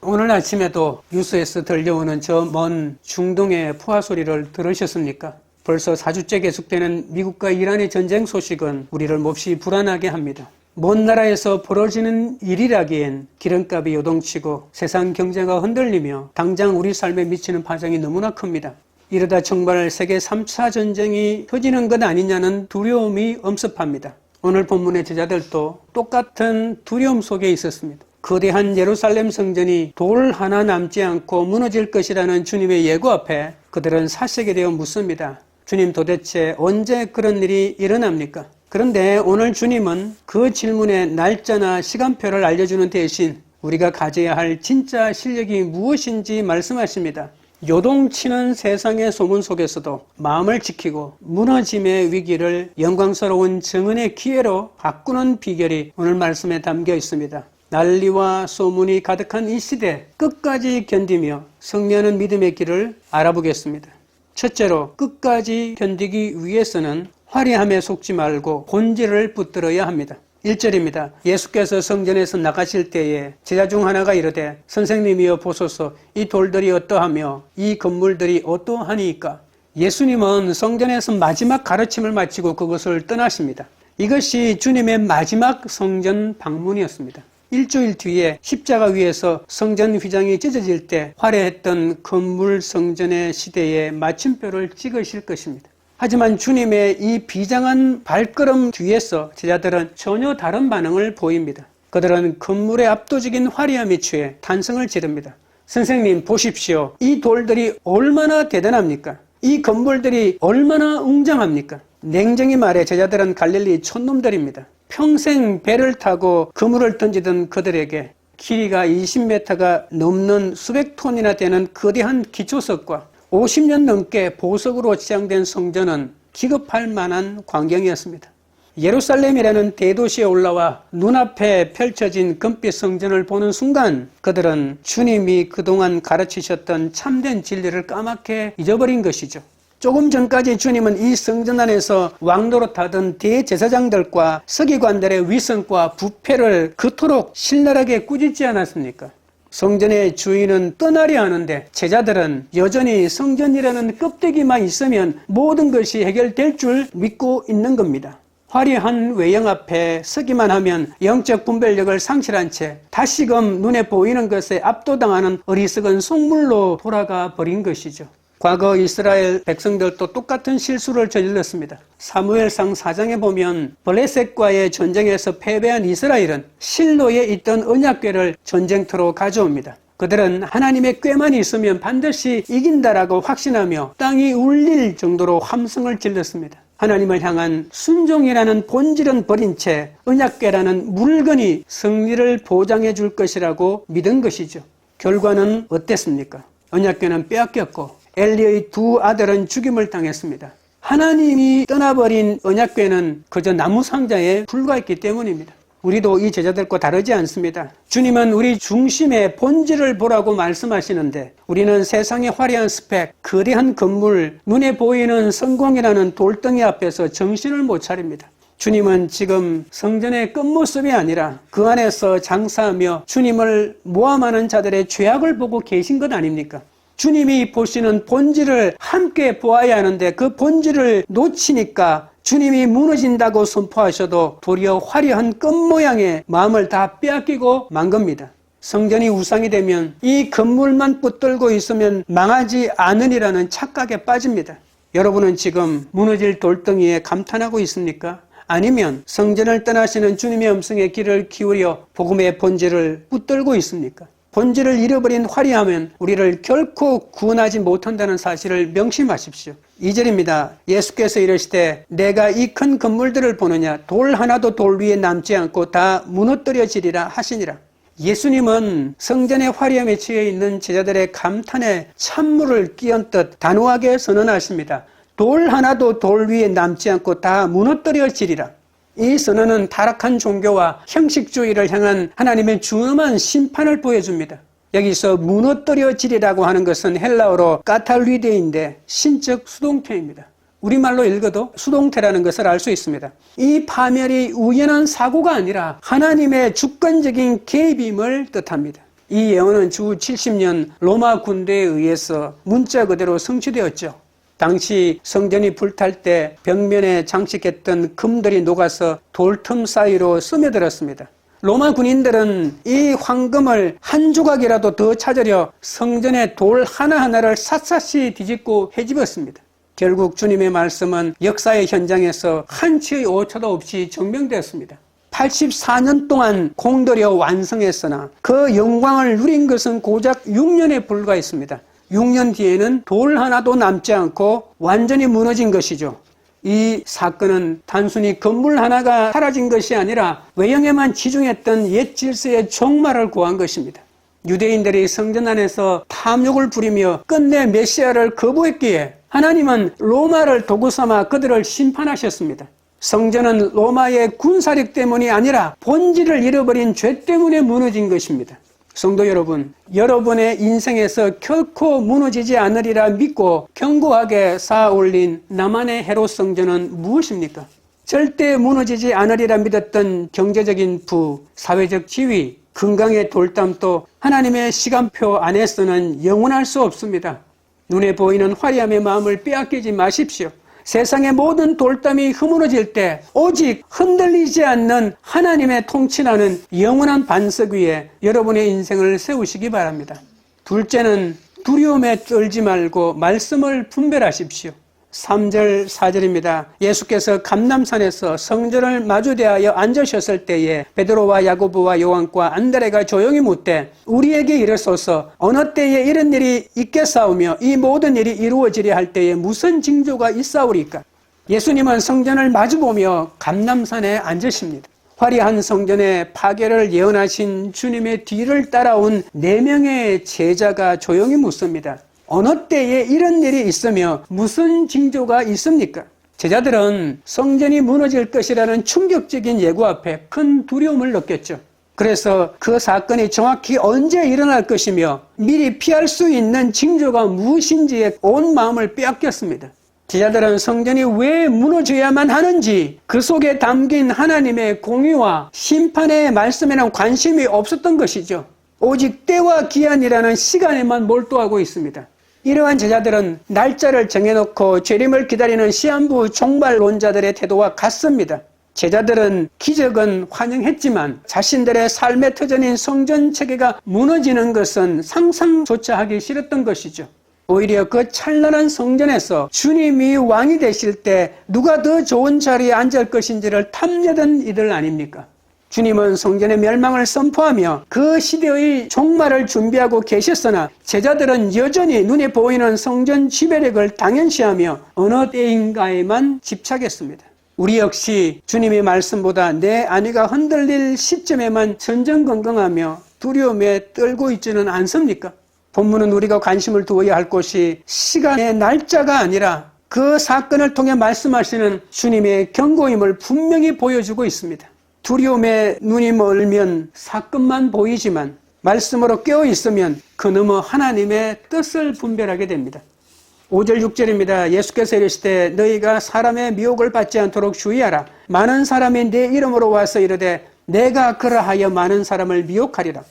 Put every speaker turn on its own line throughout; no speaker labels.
오늘 아침에도 뉴스에서 들려오는 저 먼 중동의 포화 소리를 들으셨습니까? 벌써 4주째 계속되는 미국과 이란의 전쟁 소식은 우리를 몹시 불안하게 합니다. 먼 나라에서 벌어지는 일이라기엔 기름값이 요동치고 세상 경제가 흔들리며 당장 우리 삶에 미치는 파장이 너무나 큽니다. 이러다 정말 세계 3차 전쟁이 터지는 것 아니냐는 두려움이 엄습합니다. 오늘 본문의 제자들도 똑같은 두려움 속에 있었습니다. 거대한 예루살렘 성전이 돌 하나 남지 않고 무너질 것이라는 주님의 예고 앞에 그들은 사색이 되어 묻습니다. 주님, 도대체 언제 그런 일이 일어납니까? 그런데 오늘 주님은 그 질문의 날짜나 시간표를 알려주는 대신 우리가 가져야 할 진짜 실력이 무엇인지 말씀하십니다. 요동치는 세상의 소문 속에서도 마음을 지키고 무너짐의 위기를 영광스러운 증언의 기회로 바꾸는 비결이 오늘 말씀에 담겨 있습니다. 난리와 소문이 가득한 이 시대 끝까지 견디며 승리하는 믿음의 길을 알아보겠습니다. 첫째로, 끝까지 견디기 위해서는 화려함에 속지 말고 본질을 붙들어야 합니다. 1절입니다. 예수께서 성전에서 나가실 때에 제자 중 하나가 이르되 선생님이여 보소서, 이 돌들이 어떠하며 이 건물들이 어떠하니까? 예수님은 성전에서 마지막 가르침을 마치고 그것을 떠나십니다. 이것이 주님의 마지막 성전 방문이었습니다. 일주일 뒤에 십자가 위에서 성전 휘장이 찢어질 때 화려했던 건물 성전의 시대에 마침표를 찍으실 것입니다. 하지만 주님의 이 비장한 발걸음 뒤에서 제자들은 전혀 다른 반응을 보입니다. 그들은 건물의 압도적인 화려함에 취해 탄성을 지릅니다. 선생님, 보십시오. 이 돌들이 얼마나 대단합니까? 이 건물들이 얼마나 웅장합니까? 냉정히 말해 제자들은 갈릴리 촌놈들입니다. 평생 배를 타고 그물을 던지던 그들에게 길이가 20m가 넘는 수백 톤이나 되는 거대한 기초석과 50년 넘게 보석으로 치장된 성전은 기겁할 만한 광경이었습니다. 예루살렘이라는 대도시에 올라와 눈앞에 펼쳐진 금빛 성전을 보는 순간 그들은 주님이 그동안 가르치셨던 참된 진리를 까맣게 잊어버린 것이죠. 조금 전까지 주님은 이 성전 안에서 왕노릇하던 대제사장들과 서기관들의 위선과 부패를 그토록 신랄하게 꾸짖지 않았습니까? 성전의 주인은 떠나려 하는데 제자들은 여전히 성전이라는 껍데기만 있으면 모든 것이 해결될 줄 믿고 있는 겁니다. 화려한 외형 앞에 서기만 하면 영적 분별력을 상실한 채 다시금 눈에 보이는 것에 압도당하는 어리석은 속물로 돌아가 버린 것이죠. 과거 이스라엘 백성들도 똑같은 실수를 저질렀습니다. 사무엘상 4장에 보면 블레셋과의 전쟁에서 패배한 이스라엘은 실로에 있던 언약궤를 전쟁터로 가져옵니다. 그들은 하나님의 궤만 있으면 반드시 이긴다라고 확신하며 땅이 울릴 정도로 함성을 질렀습니다. 하나님을 향한 순종이라는 본질은 버린 채 언약궤라는 물건이 승리를 보장해 줄 것이라고 믿은 것이죠. 결과는 어땠습니까? 언약궤는 빼앗겼고 엘리의 두 아들은 죽임을 당했습니다. 하나님이 떠나버린 언약궤는 그저 나무 상자에 불과했기 때문입니다. 우리도 이 제자들과 다르지 않습니다. 주님은 우리 중심의 본질을 보라고 말씀하시는데 우리는 세상의 화려한 스펙, 거대한 건물, 눈에 보이는 성공이라는 돌덩이 앞에서 정신을 못 차립니다. 주님은 지금 성전의 끝모습이 아니라 그 안에서 장사하며 주님을 모함하는 자들의 죄악을 보고 계신 것 아닙니까? 주님이 보시는 본질을 함께 보아야 하는데 그 본질을 놓치니까 주님이 무너진다고 선포하셔도 도리어 화려한 끝 모양의 마음을 다 빼앗기고 만 겁니다. 성전이 우상이 되면 이 건물만 붙들고 있으면 망하지 않으리라는 착각에 빠집니다. 여러분은 지금 무너질 돌덩이에 감탄하고 있습니까? 아니면 성전을 떠나시는 주님의 음성에 귀를 기울여 복음의 본질을 붙들고 있습니까? 본질을 잃어버린 화려함은 우리를 결코 구원하지 못한다는 사실을 명심하십시오. 2절입니다. 예수께서 이르시되 내가 이 큰 건물들을 보느냐 돌 하나도 돌 위에 남지 않고 다 무너뜨려지리라 하시니라. 예수님은 성전의 화려함에 취해 있는 제자들의 감탄에 찬물을 끼얹듯 단호하게 선언하십니다. 돌 하나도 돌 위에 남지 않고 다 무너뜨려지리라. 이 선언은 타락한 종교와 형식주의를 향한 하나님의 준엄한 심판을 보여줍니다. 여기서 무너뜨려지리라고 하는 것은 헬라어로 까탈리데인데 신적 수동태입니다. 우리말로 읽어도 수동태라는 것을 알 수 있습니다. 이 파멸이 우연한 사고가 아니라 하나님의 주권적인 개입임을 뜻합니다. 이 예언은 주 70년 로마 군대에 의해서 문자 그대로 성취되었죠. 당시 성전이 불탈 때 벽면에 장식했던 금들이 녹아서 돌틈 사이로 스며들었습니다. 로마 군인들은 이 황금을 한 조각이라도 더 찾으려 성전의 돌 하나하나를 샅샅이 뒤집고 헤집었습니다. 결국 주님의 말씀은 역사의 현장에서 한치의 오차도 없이 증명되었습니다. 84년 동안 공들여 완성했으나 그 영광을 누린 것은 고작 6년에 불과했습니다. 6년 뒤에는 돌 하나도 남지 않고 완전히 무너진 것이죠. 이 사건은 단순히 건물 하나가 사라진 것이 아니라 외형에만 치중했던 옛 질서의 종말을 구한 것입니다. 유대인들이 성전 안에서 탐욕을 부리며 끝내 메시아를 거부했기에 하나님은 로마를 도구 삼아 그들을 심판하셨습니다. 성전은 로마의 군사력 때문이 아니라 본질을 잃어버린 죄 때문에 무너진 것입니다. 성도 여러분, 여러분의 인생에서 결코 무너지지 않으리라 믿고 견고하게 쌓아 올린 나만의 헤롯 성전은 무엇입니까? 절대 무너지지 않으리라 믿었던 경제적인 부, 사회적 지위, 건강의 돌담도 하나님의 시간표 안에서는 영원할 수 없습니다. 눈에 보이는 화려함의 마음을 빼앗기지 마십시오. 세상의 모든 돌담이 허물어질 때 오직 흔들리지 않는 하나님의 통치라는 영원한 반석 위에 여러분의 인생을 세우시기 바랍니다. 둘째는 두려움에 떨지 말고 말씀을 분별하십시오. 3절 4절입니다. 예수께서 감람산에서 성전을 마주대하여 앉으셨을 때에 베드로와 야고보와 요한과 안드레가 조용히 묻되 우리에게 이르소서 어느 때에 이런 일이 있겠사오며 이 모든 일이 이루어지려 할 때에 무슨 징조가 있사오리까? 예수님은 성전을 마주보며 감람산에 앉으십니다. 화려한 성전의 파괴를 예언하신 주님의 뒤를 따라온 4명의 제자가 조용히 묻습니다. 어느 때에 이런 일이 있으며 무슨 징조가 있습니까? 제자들은 성전이 무너질 것이라는 충격적인 예고 앞에 큰 두려움을 느꼈죠. 그래서 그 사건이 정확히 언제 일어날 것이며 미리 피할 수 있는 징조가 무엇인지에 온 마음을 빼앗겼습니다. 제자들은 성전이 왜 무너져야만 하는지 그 속에 담긴 하나님의 공의와 심판의 말씀에는 관심이 없었던 것이죠. 오직 때와 기한이라는 시간에만 몰두하고 있습니다. 이러한 제자들은 날짜를 정해놓고 재림을 기다리는 시한부 종말론자들의 태도와 같습니다. 제자들은 기적은 환영했지만 자신들의 삶의 터전인 성전 체계가 무너지는 것은 상상조차 하기 싫었던 것이죠. 오히려 그 찬란한 성전에서 주님이 왕이 되실 때 누가 더 좋은 자리에 앉을 것인지를 탐내던 이들 아닙니까? 주님은 성전의 멸망을 선포하며 그 시대의 종말을 준비하고 계셨으나 제자들은 여전히 눈에 보이는 성전 지배력을 당연시하며 어느 때인가에만 집착했습니다. 우리 역시 주님의 말씀보다 내 안위가 흔들릴 시점에만 전전긍긍하며 두려움에 떨고 있지는 않습니까? 본문은 우리가 관심을 두어야 할 곳이 시간의 날짜가 아니라 그 사건을 통해 말씀하시는 주님의 경고임을 분명히 보여주고 있습니다. 두려움에 눈이 멀면 사건만 보이지만 말씀으로 깨어 있으면 그 너머 하나님의 뜻을 분별하게 됩니다. 5절 6절입니다. 예수께서 이르시되 너희가 사람의 미혹을 받지 않도록 주의하라. 많은 사람이 내 이름으로 와서 이르되 내가 그러하여 많은 사람을 미혹하리라.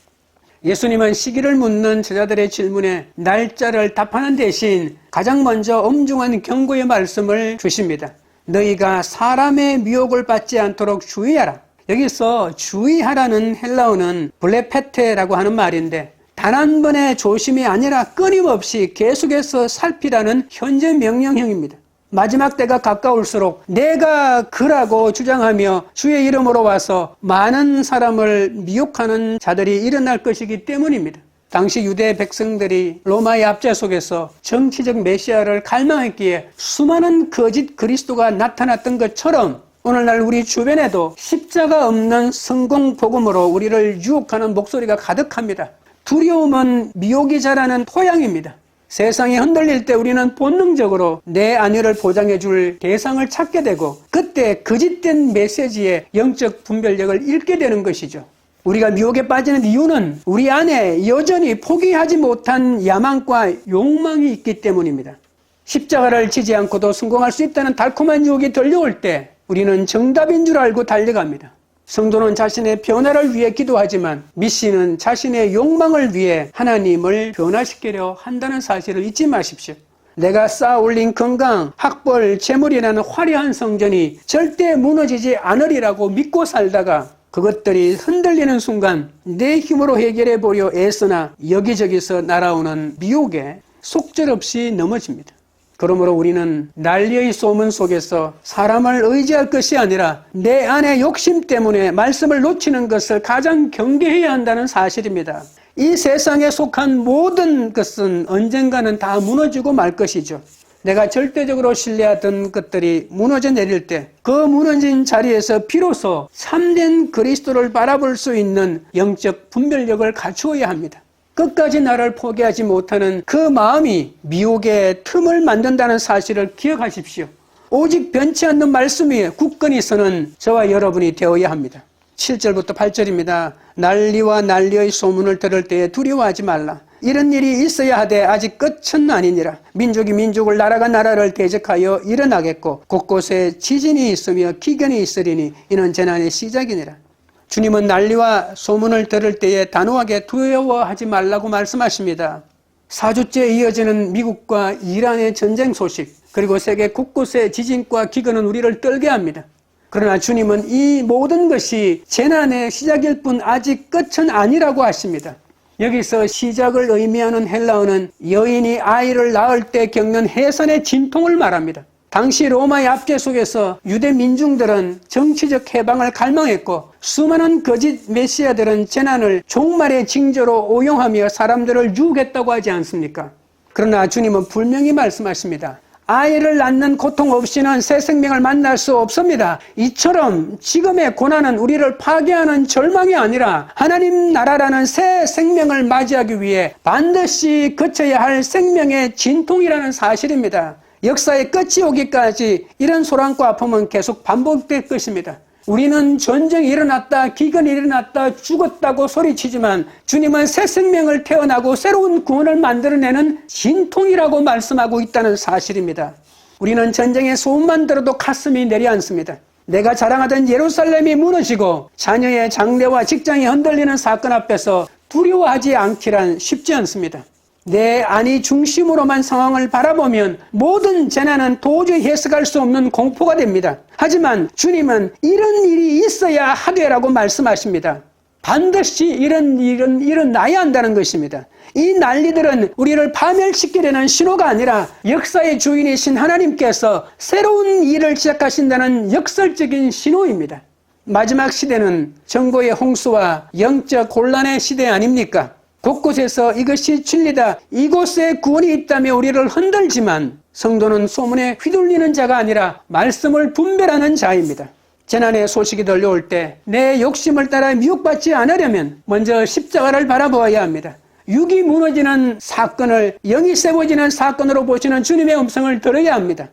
예수님은 시기를 묻는 제자들의 질문에 날짜를 답하는 대신 가장 먼저 엄중한 경고의 말씀을 주십니다. 너희가 사람의 미혹을 받지 않도록 주의하라. 여기서 주의하라는 헬라어는 블레페테라고 하는 말인데 단 한 번의 조심이 아니라 끊임없이 계속해서 살피라는 현재 명령형입니다. 마지막 때가 가까울수록 내가 그라고 주장하며 주의 이름으로 와서 많은 사람을 미혹하는 자들이 일어날 것이기 때문입니다. 당시 유대 백성들이 로마의 압제 속에서 정치적 메시아를 갈망했기에 수많은 거짓 그리스도가 나타났던 것처럼 오늘날 우리 주변에도 십자가 없는 성공 복음으로 우리를 유혹하는 목소리가 가득합니다. 두려움은 미혹이 자라는 토양입니다. 세상이 흔들릴 때 우리는 본능적으로 내 안위를 보장해 줄 대상을 찾게 되고 그때 거짓된 메시지의 영적 분별력을 잃게 되는 것이죠. 우리가 미혹에 빠지는 이유는 우리 안에 여전히 포기하지 못한 야망과 욕망이 있기 때문입니다. 십자가를 지지 않고도 성공할 수 있다는 달콤한 유혹이 들려올 때 우리는 정답인 줄 알고 달려갑니다. 성도는 자신의 변화를 위해 기도하지만 미씨는 자신의 욕망을 위해 하나님을 변화시키려 한다는 사실을 잊지 마십시오. 내가 쌓아 올린 건강, 학벌, 재물이라는 화려한 성전이 절대 무너지지 않으리라고 믿고 살다가 그것들이 흔들리는 순간 내 힘으로 해결해 보려 애쓰나 여기저기서 날아오는 미혹에 속절없이 넘어집니다. 그러므로 우리는 난리의 소문 속에서 사람을 의지할 것이 아니라 내 안의 욕심 때문에 말씀을 놓치는 것을 가장 경계해야 한다는 사실입니다. 이 세상에 속한 모든 것은 언젠가는 다 무너지고 말 것이죠. 내가 절대적으로 신뢰하던 것들이 무너져 내릴 때 그 무너진 자리에서 비로소 참된 그리스도를 바라볼 수 있는 영적 분별력을 갖추어야 합니다. 끝까지 나를 포기하지 못하는 그 마음이 미혹의 틈을 만든다는 사실을 기억하십시오. 오직 변치 않는 말씀 위에 굳건히 서는 저와 여러분이 되어야 합니다. 7절부터 8절입니다. 난리와 난리의 소문을 들을 때에 두려워하지 말라. 이런 일이 있어야 하되 아직 끝은 아니니라. 민족이 민족을 나라가 나라를 대적하여 일어나겠고 곳곳에 지진이 있으며 기근이 있으리니 이는 재난의 시작이니라. 주님은 난리와 소문을 들을 때에 단호하게 두려워하지 말라고 말씀하십니다. 4주째 이어지는 미국과 이란의 전쟁 소식, 그리고 세계 곳곳의 지진과 기근은 우리를 떨게 합니다. 그러나 주님은 이 모든 것이 재난의 시작일 뿐 아직 끝은 아니라고 하십니다. 여기서 시작을 의미하는 헬라어는 여인이 아이를 낳을 때 겪는 해산의 진통을 말합니다. 당시 로마의 압제 속에서 유대 민중들은 정치적 해방을 갈망했고 수많은 거짓 메시아들은 재난을 종말의 징조로 오용하며 사람들을 유혹했다고 하지 않습니까? 그러나 주님은 분명히 말씀하십니다. 아이를 낳는 고통 없이는 새 생명을 만날 수 없습니다. 이처럼 지금의 고난은 우리를 파괴하는 절망이 아니라 하나님 나라라는 새 생명을 맞이하기 위해 반드시 거쳐야 할 생명의 진통이라는 사실입니다. 역사의 끝이 오기까지 이런 소란과 아픔은 계속 반복될 것입니다. 우리는 전쟁이 일어났다, 기근이 일어났다, 죽었다고 소리치지만 주님은 새 생명을 태어나고 새로운 구원을 만들어내는 진통이라고 말씀하고 있다는 사실입니다. 우리는 전쟁의 소문만 들어도 가슴이 내려앉습니다. 내가 자랑하던 예루살렘이 무너지고 자녀의 장래와 직장이 흔들리는 사건 앞에서 두려워하지 않기란 쉽지 않습니다. 내 안이 중심으로만 상황을 바라보면 모든 재난은 도저히 해석할 수 없는 공포가 됩니다. 하지만 주님은 이런 일이 있어야 하되라고 말씀하십니다. 반드시 이런 일은 일어나야 한다는 것입니다. 이 난리들은 우리를 파멸시키려는 신호가 아니라 역사의 주인이신 하나님께서 새로운 일을 시작하신다는 역설적인 신호입니다. 마지막 시대는 정보의 홍수와 영적 혼란의 시대 아닙니까? 곳곳에서 이것이 진리다, 이곳에 구원이 있다며 우리를 흔들지만 성도는 소문에 휘둘리는 자가 아니라 말씀을 분별하는 자입니다. 재난의 소식이 들려올 때 내 욕심을 따라 미혹받지 않으려면 먼저 십자가를 바라보아야 합니다. 육이 무너지는 사건을 영이 세워지는 사건으로 보시는 주님의 음성을 들어야 합니다.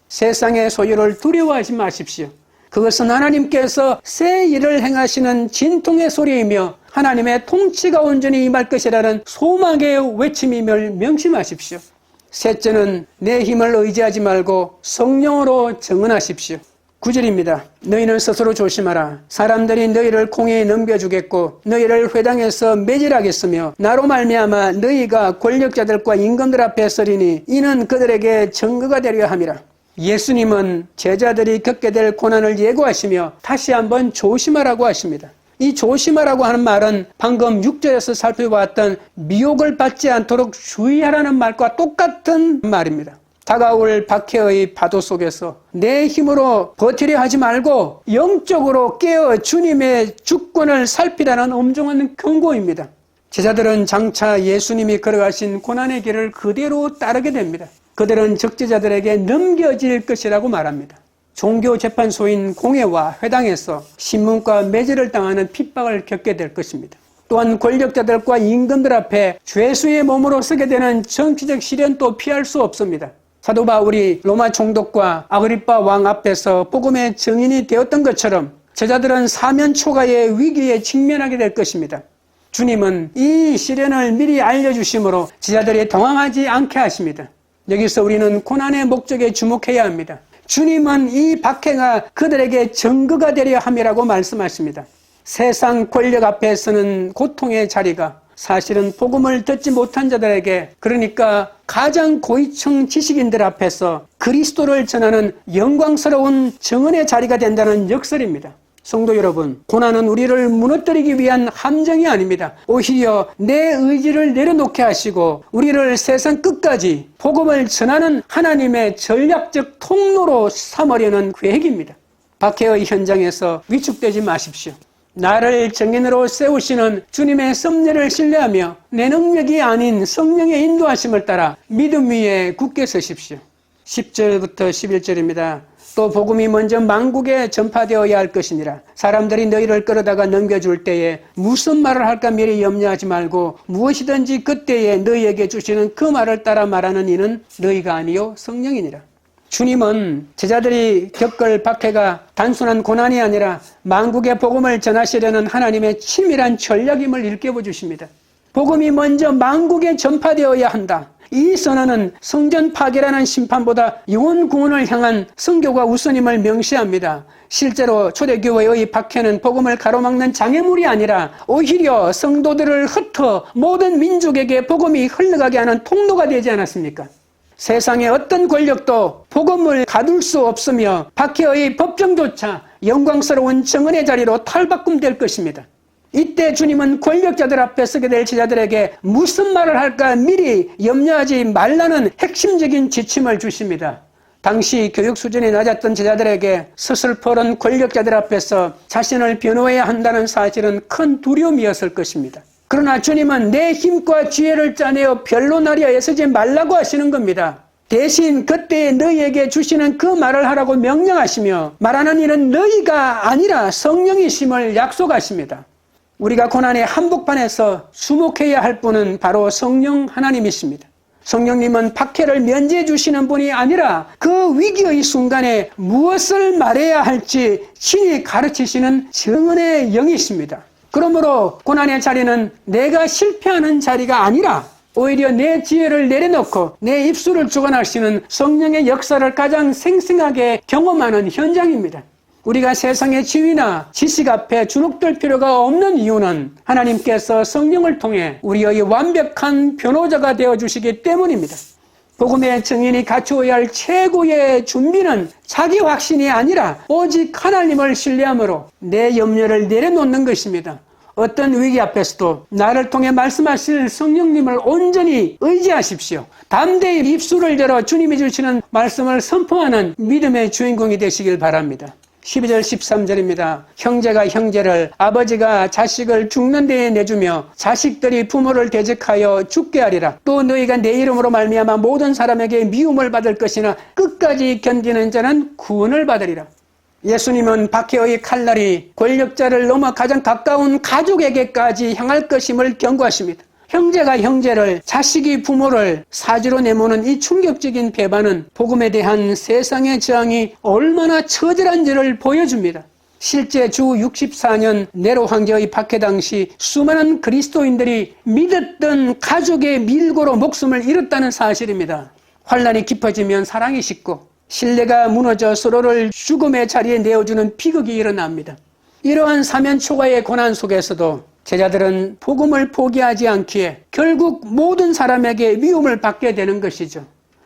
세상의 소유를 두려워하지 마십시오. 그것은 하나님께서 새 일을 행하시는 진통의 소리이며 하나님의 통치가 온전히 임할 것이라는 소망의 외침임을 명심하십시오. 셋째는 내 힘을 의지하지 말고 성령으로 정언하십시오. 9절입니다. 너희는 스스로 조심하라. 사람들이 너희를 공회에 넘겨주겠고 너희를 회당에서 매질하겠으며 나로 말미암아 너희가 권력자들과 임금들 앞에 서리니 이는 그들에게 증거가 되려 함이라. 예수님은 제자들이 겪게 될 고난을 예고하시며 다시 한번 조심하라고 하십니다. 이 조심하라고 하는 말은 방금 6절에서 살펴보았던 미혹을 받지 않도록 주의하라는 말과 똑같은 말입니다. 다가올 박해의 파도 속에서 내 힘으로 버티려 하지 말고 영적으로 깨어 주님의 주권을 살피라는 엄중한 경고입니다. 제자들은 장차 예수님이 걸어가신 고난의 길을 그대로 따르게 됩니다. 그들은 적재자들에게 넘겨질 것이라고 말합니다. 종교재판소인 공회와 회당에서 신문과 매질을 당하는 핍박을 겪게 될 것입니다. 또한 권력자들과 임금들 앞에 죄수의 몸으로 서게 되는 정치적 시련도 피할 수 없습니다. 사도 바울이 로마 총독과 아그리빠 왕 앞에서 복음의 증인이 되었던 것처럼 제자들은 사면 초가의 위기에 직면하게 될 것입니다. 주님은 이 시련을 미리 알려주심으로 제자들이 당황하지 않게 하십니다. 여기서 우리는 고난의 목적에 주목해야 합니다. 주님은 이 박해가 그들에게 증거가 되려 함이라고 말씀하십니다. 세상 권력 앞에 서는 고통의 자리가 사실은 복음을 듣지 못한 자들에게, 그러니까 가장 고위층 지식인들 앞에서 그리스도를 전하는 영광스러운 증언의 자리가 된다는 역설입니다. 성도 여러분, 고난은 우리를 무너뜨리기 위한 함정이 아닙니다. 오히려 내 의지를 내려놓게 하시고 우리를 세상 끝까지 복음을 전하는 하나님의 전략적 통로로 삼으려는 계획입니다. 박해의 현장에서 위축되지 마십시오. 나를 증인으로 세우시는 주님의 섭리를 신뢰하며 내 능력이 아닌 성령의 인도하심을 따라 믿음 위에 굳게 서십시오. 10절부터 11절입니다. 또 복음이 먼저 만국에 전파되어야 할 것이니라. 사람들이 너희를 끌어다가 넘겨줄 때에 무슨 말을 할까 미리 염려하지 말고 무엇이든지 그때에 너희에게 주시는 그 말을 따라 말하는 이는 너희가 아니요 성령이니라. 주님은 제자들이 겪을 박해가 단순한 고난이 아니라 만국의 복음을 전하시려는 하나님의 치밀한 전략임을 일깨워 주십니다. 복음이 먼저 만국에 전파되어야 한다. 이 선언은 성전 파괴라는 심판보다 영혼 구원을 향한 선교가 우선임을 명시합니다. 실제로 초대교회의 박해는 복음을 가로막는 장애물이 아니라 오히려 성도들을 흩어 모든 민족에게 복음이 흘러가게 하는 통로가 되지 않았습니까? 세상의 어떤 권력도 복음을 가둘 수 없으며 박해의 법정조차 영광스러운 증언의 자리로 탈바꿈될 것입니다. 이때 주님은 권력자들 앞에 서게 될 제자들에게 무슨 말을 할까 미리 염려하지 말라는 핵심적인 지침을 주십니다. 당시 교육 수준이 낮았던 제자들에게 서슬퍼런 권력자들 앞에서 자신을 변호해야 한다는 사실은 큰 두려움이었을 것입니다. 그러나 주님은 내 힘과 지혜를 짜내어 변론하려 애쓰지 말라고 하시는 겁니다. 대신 그때에 너희에게 주시는 그 말을 하라고 명령하시며 말하는 이는 너희가 아니라 성령이심을 약속하십니다. 우리가 고난의 한복판에서 주목해야 할 분은 바로 성령 하나님이십니다. 성령님은 박해를 면제해 주시는 분이 아니라 그 위기의 순간에 무엇을 말해야 할지 친히 가르치시는 증언의 영이십니다. 그러므로 고난의 자리는 내가 실패하는 자리가 아니라 오히려 내 지혜를 내려놓고 내 입술을 주관하시는 성령의 역사를 가장 생생하게 경험하는 현장입니다. 우리가 세상의 지위나 지식 앞에 주눅들 필요가 없는 이유는 하나님께서 성령을 통해 우리의 완벽한 변호자가 되어주시기 때문입니다. 복음의 증인이 갖추어야 할 최고의 준비는 자기 확신이 아니라 오직 하나님을 신뢰함으로 내 염려를 내려놓는 것입니다. 어떤 위기 앞에서도 나를 통해 말씀하실 성령님을 온전히 의지하십시오. 담대히 입술을 열어 주님이 주시는 말씀을 선포하는 믿음의 주인공이 되시길 바랍니다. 12절 13절입니다. 형제가 형제를, 아버지가 자식을 죽는 데에 내주며 자식들이 부모를 대적하여 죽게 하리라. 또 너희가 내 이름으로 말미암아 모든 사람에게 미움을 받을 것이나 끝까지 견디는 자는 구원을 받으리라. 예수님은 박해의 칼날이 권력자를 넘어 가장 가까운 가족에게까지 향할 것임을 경고하십니다. 형제가 형제를, 자식이 부모를 사지로 내모는 이 충격적인 배반은 복음에 대한 세상의 저항이 얼마나 처절한지를 보여줍니다. 실제 주 64년 네로 황제의 박해 당시 수많은 그리스도인들이 믿었던 가족의 밀고로 목숨을 잃었다는 사실입니다. 환란이 깊어지면 사랑이 식고 신뢰가 무너져 서로를 죽음의 자리에 내어주는 비극이 일어납니다. 이러한 사면 초과의 고난 속에서도 제자들은 복음을 포기하지 않기에 결국 모든 사람에게 미움을 받게 되는 것이죠.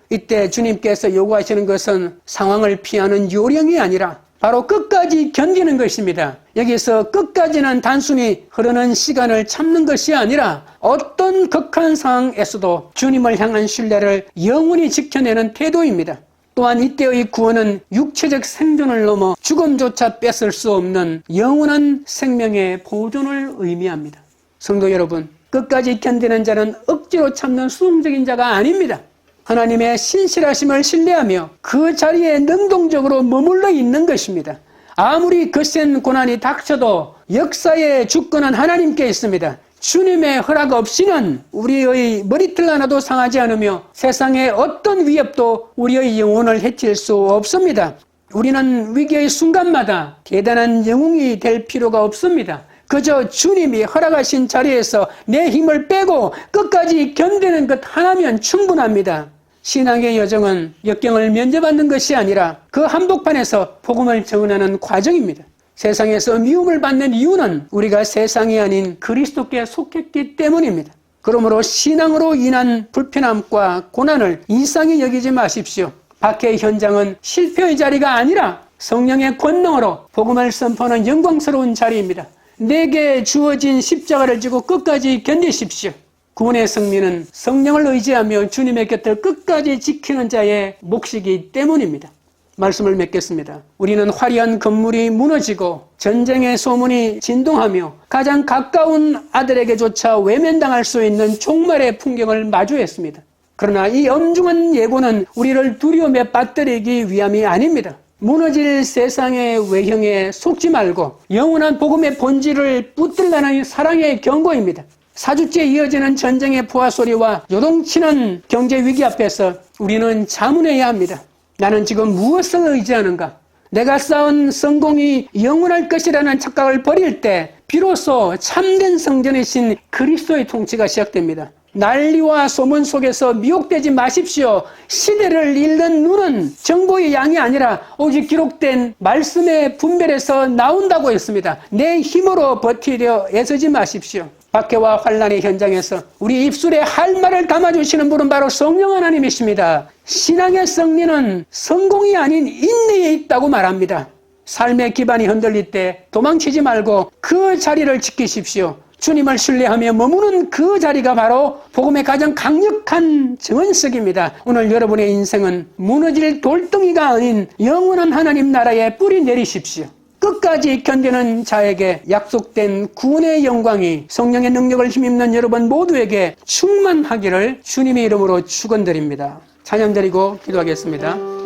이때 주님께서 요구하시는 것은 상황을 피하는 요령이 아니라 바로 끝까지 견디는 것입니다. 여기서 끝까지는 단순히 흐르는 시간을 참는 것이 아니라 어떤 극한 상황에서도 주님을 향한 신뢰를 영원히 지켜내는 태도입니다. 또한 이때의 구원은 육체적 생존을 넘어 죽음조차 뺏을 수 없는 영원한 생명의 보존을 의미합니다. 성도 여러분, 끝까지 견디는 자는 억지로 참는 수동적인 자가 아닙니다. 하나님의 신실하심을 신뢰하며 그 자리에 능동적으로 머물러 있는 것입니다. 아무리 거센 고난이 닥쳐도 역사의 주권은 하나님께 있습니다. 주님의 허락 없이는 우리의 머리털 하나도 상하지 않으며 세상의 어떤 위협도 우리의 영혼을 해칠 수 없습니다. 우리는 위기의 순간마다 대단한 영웅이 될 필요가 없습니다. 그저 주님이 허락하신 자리에서 내 힘을 빼고 끝까지 견디는 것 하나면 충분합니다. 신앙의 여정은 역경을 면제받는 것이 아니라 그 한복판에서 복음을 증언하는 과정입니다. 세상에서 미움을 받는 이유는 우리가 세상이 아닌 그리스도께 속했기 때문입니다. 그러므로 신앙으로 인한 불편함과 고난을 이상히 여기지 마십시오. 박해의 현장은 실패의 자리가 아니라 성령의 권능으로 복음을 선포하는 영광스러운 자리입니다. 내게 주어진 십자가를 지고 끝까지 견디십시오. 구원의 승리는 성령을 의지하며 주님의 곁을 끝까지 지키는 자의 몫이기 때문입니다. 말씀을 맺겠습니다. 우리는 화려한 건물이 무너지고 전쟁의 소문이 진동하며 가장 가까운 아들에게조차 외면당할 수 있는 종말의 풍경을 마주했습니다. 그러나 이 엄중한 예고는 우리를 두려움에 빠뜨리기 위함이 아닙니다. 무너질 세상의 외형에 속지 말고 영원한 복음의 본질을 붙들라는 사랑의 경고입니다. 4주째 이어지는 전쟁의 부하 소리와 요동치는 경제 위기 앞에서 우리는 자문해야 합니다. 나는 지금 무엇을 의지하는가? 내가 쌓은 성공이 영원할 것이라는 착각을 버릴 때 비로소 참된 성전의 신 그리스도의 통치가 시작됩니다. 난리와 소문 속에서 미혹되지 마십시오. 시대를 읽는 눈은 정보의 양이 아니라 오직 기록된 말씀의 분별에서 나온다고 했습니다. 내 힘으로 버티려 애쓰지 마십시오. 박해와 환난의 현장에서 우리 입술에 할 말을 담아주시는 분은 바로 성령 하나님이십니다. 신앙의 승리는 성공이 아닌 인내에 있다고 말합니다. 삶의 기반이 흔들릴 때 도망치지 말고 그 자리를 지키십시오. 주님을 신뢰하며 머무는 그 자리가 바로 복음의 가장 강력한 정언석입니다. 오늘 여러분의 인생은 무너질 돌덩이가 아닌 영원한 하나님 나라에 뿌리 내리십시오. 끝까지 견디는 자에게 약속된 구원의 영광이 성령의 능력을 힘입는 여러분 모두에게 충만하기를 주님의 이름으로 축원드립니다. 찬양 드리고 기도하겠습니다.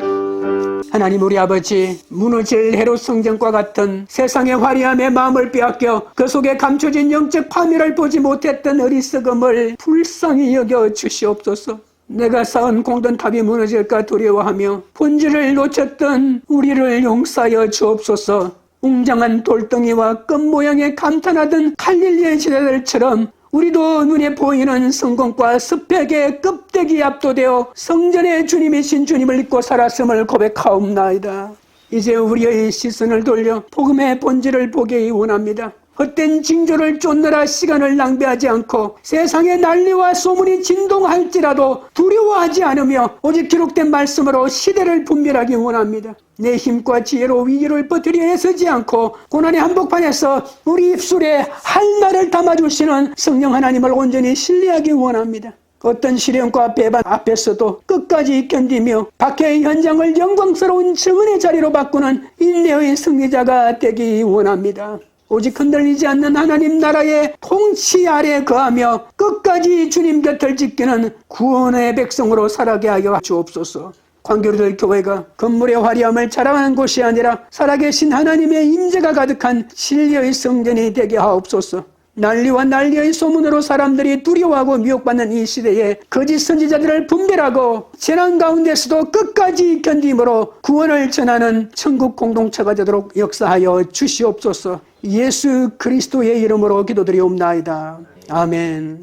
하나님 우리 아버지, 무너질 헤롯 성전과 같은 세상의 화려함에 마음을 빼앗겨 그 속에 감춰진 영적 파멸을 보지 못했던 어리석음을 불쌍히 여겨 주시옵소서. 내가 쌓은 공든탑이 무너질까 두려워하며 본질을 놓쳤던 우리를 용서하여 주옵소서. 웅장한 돌덩이와 끝 모양에 감탄하던 갈릴리의 지대들처럼 우리도 눈에 보이는 성공과 스펙의 껍데기에 압도되어 성전의 주님이신 주님을 잊고 살았음을 고백하옵나이다. 이제 우리의 시선을 돌려 복음의 본질을 보기 원합니다. 헛된 징조를 쫓느라 시간을 낭비하지 않고 세상의 난리와 소문이 진동할지라도 두려워하지 않으며 오직 기록된 말씀으로 시대를 분별하기 원합니다. 내 힘과 지혜로 위기를 버티려 애쓰지 않고 고난의 한복판에서 우리 입술에 할 말을 담아주시는 성령 하나님을 온전히 신뢰하기 원합니다. 어떤 시련과 배반 앞에서도 끝까지 견디며 박해의 현장을 영광스러운 증언의 자리로 바꾸는 인내의 승리자가 되기 원합니다. 오직 흔들리지 않는 하나님 나라의 통치 아래 거하며 끝까지 주님 곁을 지키는 구원의 백성으로 살아가게 하여 주옵소서. 광교리들 교회가 건물의 화려함을 자랑하는 곳이 아니라 살아계신 하나님의 임재가 가득한 진리의 성전이 되게 하옵소서. 난리와 난리의 소문으로 사람들이 두려워하고 미혹받는 이 시대에 거짓 선지자들을 분별하고 재난 가운데서도 끝까지 견딤으로 구원을 전하는 천국 공동체가 되도록 역사하여 주시옵소서. 예수 그리스도의 이름으로 기도드리옵나이다. 아멘.